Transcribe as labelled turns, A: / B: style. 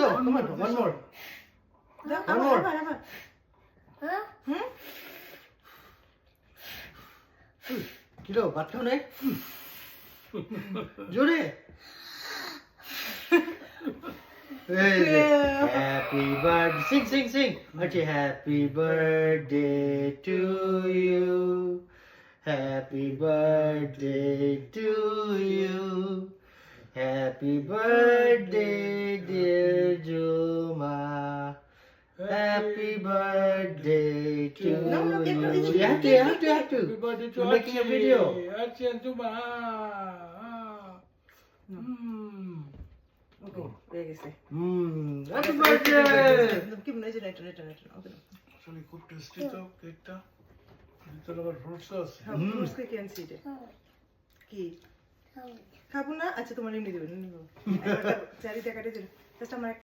A: go. Come on. One more. One more. Kilo, ভাত খাও নাই? জোরে। Happy birthday. Sing. Okay, happy birthday to you. Happy birthday to you. Happy birthday, dear Juma. Happy birthday to you. You have to.
B: Happy birthday to
A: You're making a
B: Archie.
A: video.
B: Archie and Juma.
C: ওকে হয়ে গেছে
A: Happy birthday.
C: কি মনে হচ্ছে এটা ওকে
B: আসলে খুব tasty তো কেকটা ভিতরে আবার ফ্রুটসও আছে
C: হ্যাঁ ফ্রুটস কেক আনছি এটা কি খাবো না আচ্ছা তোমার এমনি দেবেন চারি টাকাটা দিন জাস্ট আমার